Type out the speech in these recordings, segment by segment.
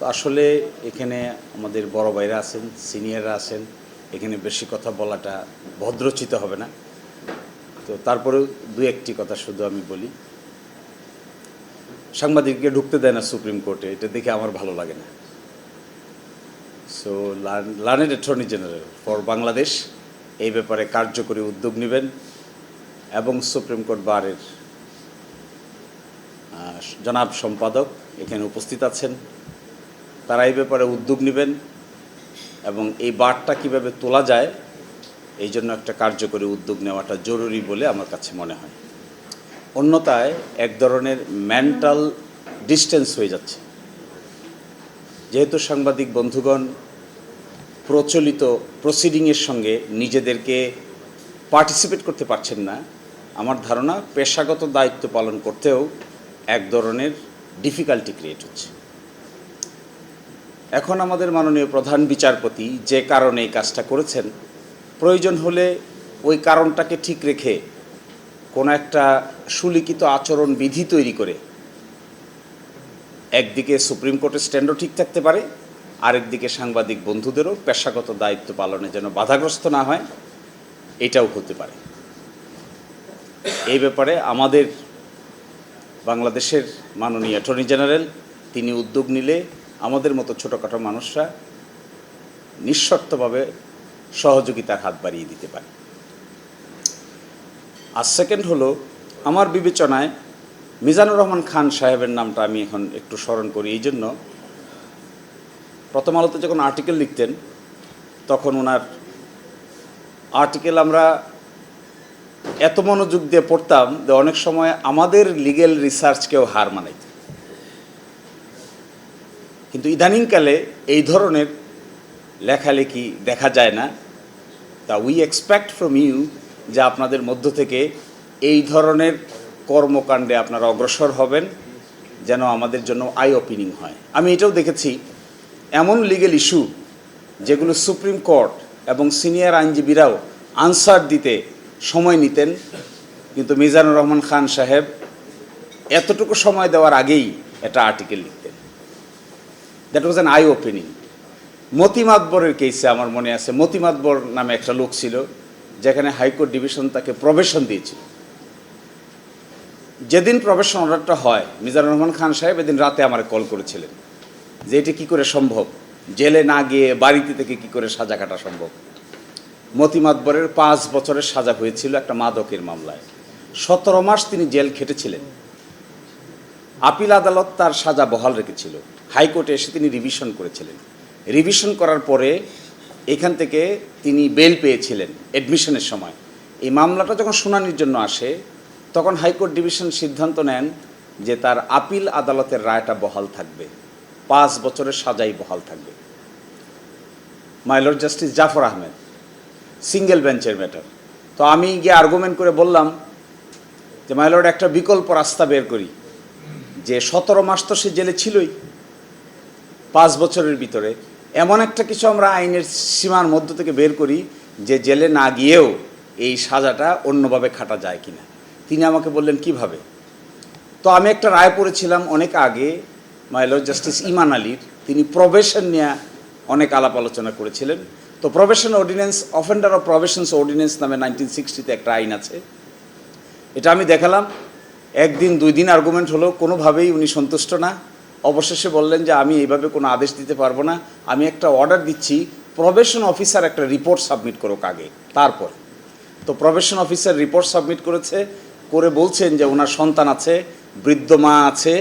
তো আসলে এখানে আমাদের বড় ভাইরা আছেন, সিনিয়ররা আছেন, এখানে বেশি কথা বলাটা ভদ্রচিত হবে না। তো তারপরেও দু একটি কথা শুধু আমি বলি। সাংবাদিককে ঢুকতে দেয় না সুপ্রিম কোর্টে, এটা দেখে আমার ভালো লাগে না। So learned attorney general for Bangladesh এই ব্যাপারে কার্যকরী উদ্যোগ নেবেন এবং সুপ্রিম কোর্ট বারের জনাব সম্পাদক এখানে উপস্থিত আছেন, তারা এই ব্যাপারে উদ্যোগ নেবেন এবং এই বারটা কীভাবে তোলা যায় এই জন্য একটা কার্যকরী উদ্যোগ নেওয়াটা জরুরি বলে আমার কাছে মনে হয়। অন্যথায় এক ধরনের মেন্টাল ডিস্টেন্স হয়ে যাচ্ছে। যেহেতু সাংবাদিক বন্ধুগণ প্রচলিত প্রসিডিংয়ের সঙ্গে নিজেদেরকে পার্টিসিপেট করতে পারছেন না, আমার ধারণা পেশাগত দায়িত্ব পালন করতেও এক ধরনের ডিফিকাল্টি ক্রিয়েট হচ্ছে। এখন আমাদের মাননীয় প্রধান বিচারপতি যে কারণে এই কাজটা করেছেন, প্রয়োজন হলে ওই কারণটাকে ঠিক রেখে কোনো একটা সুলিখিত আচরণ বিধি তৈরি করে একদিকে সুপ্রিম কোর্টের স্ট্যান্ডও ঠিক থাকতে পারে, আরেকদিকে সাংবাদিক বন্ধুদেরও পেশাগত দায়িত্ব পালনে যেন বাধাগ্রস্ত না হয়, এটাও হতে পারে। এই ব্যাপারে আমাদের বাংলাদেশের মাননীয় অ্যাটর্নি জেনারেল তিনি উদ্যোগ নিলে আমাদের মতো ছোটোখাটো মানুষরা নিঃশর্তভাবে সহযোগিতার হাত বাড়িয়ে দিতে পারে। আর সেকেন্ড হলো, আমার বিবেচনায় মিজানুর রহমান খান সাহেবের নামটা আমি এখন একটু স্মরণ করি। এই জন্য প্রথম আলোতে যখন আর্টিকেল লিখতেন তখন ওনার আর্টিকেল আমরা এত মনোযোগ দিয়ে পড়তাম যে অনেক সময় আমাদের লিগ্যাল রিসার্চকেও হার মানাইত। কিন্তু ইদানিংকালে এই ধরনের লেখালেখি দেখা যায় না। তা উই এক্সপেক্ট ফ্রম ইউ যে আপনাদের মধ্য থেকে এই ধরনের কর্মকাণ্ডে আপনারা অগ্রসর হবেন, যেন আমাদের জন্য আই ওপেনিং হয়। আমি এটাও দেখেছি এমন লিগ্যাল ইস্যু যেগুলো সুপ্রিম কোর্ট এবং সিনিয়র আইনজীবীরাও আনসার দিতে সময় নিতেন, কিন্তু মিজানুর রহমান খান সাহেব এতটুকু সময় দেওয়ার আগেই একটা আর্টিকেল লিখতেন। That was an eye opening. মতি মাতবরের কেসে আমার মনে আছে, মতি মাতবর নামে একটা লোক ছিল যেখানে হাইকোর্ট ডিভিশন তাকে প্রবেশন দিয়েছিল। যেদিন প্রবেশন অর্ডারটা হয়, মিজানুর রহমান খান সাহেব এদিন রাতে আমার কল করেছিলেন যে এটি কী করে সম্ভব, জেলে না গিয়ে বাড়িতে থেকে কী করে সাজা কাটা সম্ভব। মতি মাতবরের 5 বছরের সাজা হয়েছিল একটা মাদকের মামলায়। 17 মাস তিনি জেল খেটেছিলেন। আপিল আদালত তার সাজা বহাল রেখেছিল। হাইকোর্টে এসে তিনি রিভিশন করেছিলেন। রিভিশন করার পরে এখান থেকে তিনি বেল পেয়েছিলেন অ্যাডমিশনের সময়। এই মামলাটা যখন শুনানির জন্য আসে তখন হাইকোর্ট ডিভিশন সিদ্ধান্ত নেন যে তার আপিল আদালতের রায়টা বহাল থাকবে, 5 বছরের সাজাই বহাল থাকবে। My lord justice Jafar Ahmed, single বেঞ্চের ম্যাটার। তো আমি গিয়ে আর্গুমেন্ট করে বললাম যে মাই লর্ড, একটা বিকল্প রাস্তা বের করি, যে 17 মাস তো সে জেলে ছিলই, 5 বছরের ভিতরে এমন একটা কিছু আমরা আইনের সীমার মধ্য থেকে বের করি যে জেলে না গিয়েও এই সাজাটা অন্যভাবে খাটা যায় কিনা। তিনি আমাকে বললেন কিভাবে। তো আমি একটা রায় পড়েছিলাম অনেক আগে মাই লর্ড জাস্টিস ইমান আলীর, তিনি প্রবেশন নিয়ে অনেক আলাপ আলোচনা করেছিলেন। তো probation ordinance, offender of probations ordinance নামে 1960-তে একটা আইন আছে। এটা আমি দেখালাম, 1 দিন 2 দিন আর্গুমেন্ট হলো, কোনোভাবেই উনি সন্তুষ্ট না। অবশেষে বললেন যে আমি এইভাবে কোনো আদেশ দিতে পারবো না, আমি একটা অর্ডার দিচ্ছি, প্রবেশন অফিসার একটা রিপোর্ট সাবমিট করুক আগে, তারপর। তো প্রবেশন অফিসার রিপোর্ট সাবমিট করেছে, করে বলছেন যে ওনার সন্তান আছে, বৃদ্ধ মা আছে,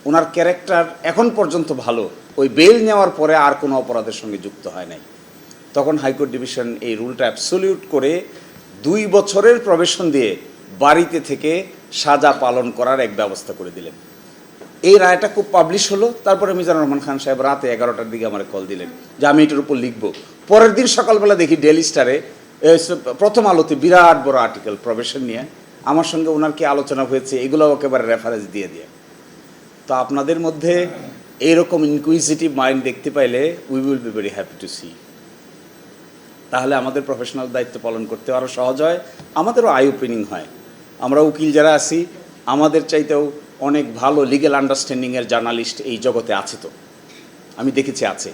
ওনার ক্যারেক্টার এখন পর্যন্ত ভালো, ওই বেল নেওয়ার পরে আর কোনো অপরাধের সঙ্গে যুক্ত হয় নাই। তখন হাইকোর্ট ডিভিশন এই রুলটা অ্যাবসলিউট করে 2 বছরের প্রবেশন দিয়ে বাড়িতে থেকে সাজা পালন করার এক ব্যবস্থা করে দিলেন। এই রায়টা খুব পাবলিশ হলো। তারপরে মিজানুর রহমান খান সাহেব রাতে 11টার দিকে আমার কল দিলেন যে আমি এটার উপর লিখব। পরের দিন সকালবেলা দেখি ডেইলি স্টারে, প্রথম আলোতে বিরাট বড় আর্টিকেল প্রবেশন নিয়ে, আমার সঙ্গে ওনার কি আলোচনা হয়েছে এগুলোও একেবারে রেফারেন্স দিয়ে দিয়ে। তো আপনাদের মধ্যে এইরকম ইনকুইজিটিভ মাইন্ড দেখতে পাইলে we will be very happy to see. তাহলে আমাদের প্রফেশনাল দায়িত্ব পালন করতে আরও সহজ হয়, আমাদেরও আই ওপেনিং হয়। আমরা উকিল যারা আছি আমাদের চাইতেও অনেক ভালো লিগ্যাল আন্ডারস্ট্যান্ডিংয়ের জার্নালিস্ট এই জগতে আছে। তো আমি দেখেছি আছে,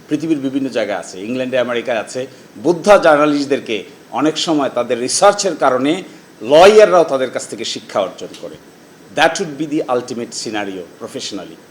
পৃথিবীর বিভিন্ন জায়গায় আছে, ইংল্যান্ডে আমেরিকায় আছে। বুদ্ধা জার্নালিস্টদেরকে অনেক সময় তাদের রিসার্চের কারণে লয়াররাও তাদের কাছ থেকে শিক্ষা অর্জন করে। That would be the ultimate scenario professionally.